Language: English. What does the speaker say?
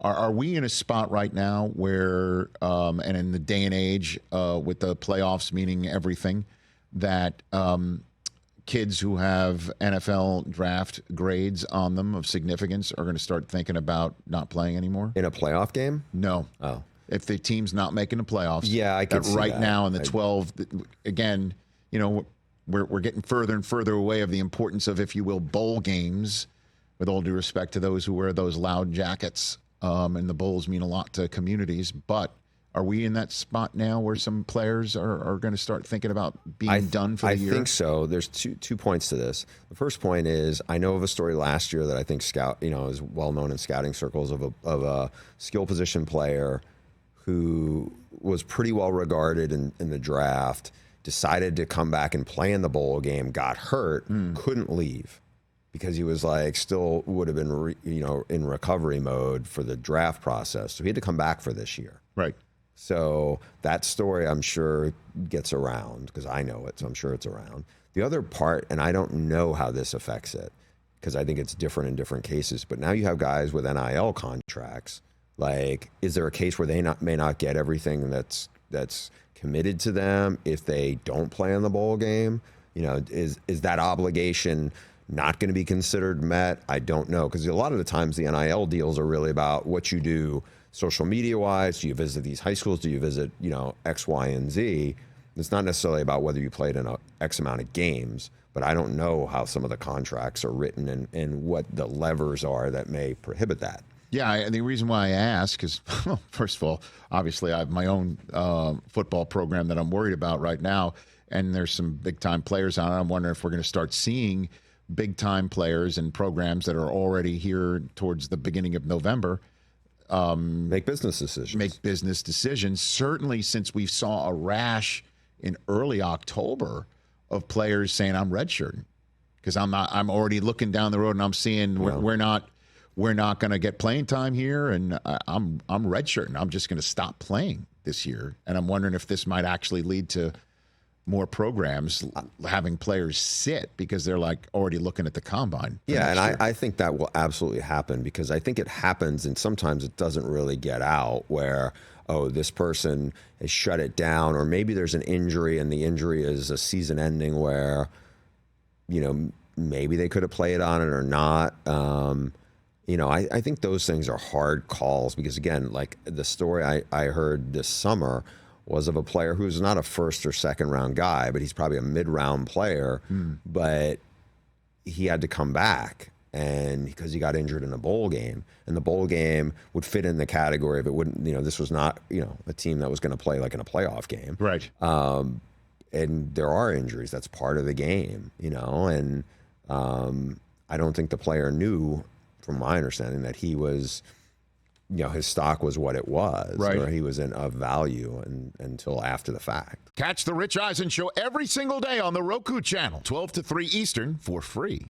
Are we in a spot right now where, and in the day and age with the playoffs meaning everything, that kids who have NFL draft grades on them of significance are going to start thinking about not playing anymore? In a playoff game? No. Oh. If the team's not making the playoffs. Yeah, I can see right that. now in the 12, again, you know, we're getting further and further away of the importance of, if you will, bowl games, with all due respect to those who wear those loud jackets. And the bowls mean a lot to communities. But are we in that spot now where some players are going to start thinking about being done for the year? I think so. There's two points to this. The first point is, I know of a story last year that I think is well known in scouting circles of a skill position player who was pretty well regarded in the draft, decided to come back and play in the bowl game, got hurt, couldn't leave, because he was still would have been in recovery mode for the draft process. So he had to come back for this year. Right. So that story, I'm sure, gets around, because I know it, so I'm sure it's around. The other part, and I don't know how this affects it, because I think it's different in different cases, but now you have guys with NIL contracts. Is there a case where they may not get everything that's committed to them if they don't play in the bowl game? Is that obligation not going to be considered met? I don't know, because a lot of the times the NIL deals are really about what you do social media wise. Do you visit these high schools? Do you visit X, Y, and Z? It's not necessarily about whether you played in X amount of games, but I don't know how some of the contracts are written and what the levers are that may prohibit that. Yeah, and the reason why I ask is, well, first of all, obviously I have my own football program that I'm worried about right now, and there's some big-time players on it. I'm wondering if we're going to start seeing big-time players and programs that are already here towards the beginning of November make business decisions. Certainly, since we saw a rash in early October of players saying, I'm redshirting, because I'm already looking down the road and I'm seeing we're not going to get playing time here, and I'm redshirting. I'm just going to stop playing this year. And I'm wondering if this might actually lead to more programs having players sit because they're already looking at the combine. Yeah, and I think that will absolutely happen, because I think it happens, and sometimes it doesn't really get out, where, oh, this person has shut it down, or maybe there's an injury and the injury is a season ending where, maybe they could have played on it or not. I think those things are hard calls, because, again, the story I heard this summer was of a player who's not a first or second round guy, but he's probably a mid-round player, but he had to come back, and because he got injured in a bowl game, and the bowl game would fit in the category of, it wouldn't, this was not, a team that was going to play in a playoff game. Right. And there are injuries. That's part of the game, and I don't think the player knew, from my understanding, that he was, his stock was what it was, right, or he was of value until after the fact. Catch the Rich Eisen Show every single day on the Roku Channel, 12 to 3 Eastern, for free.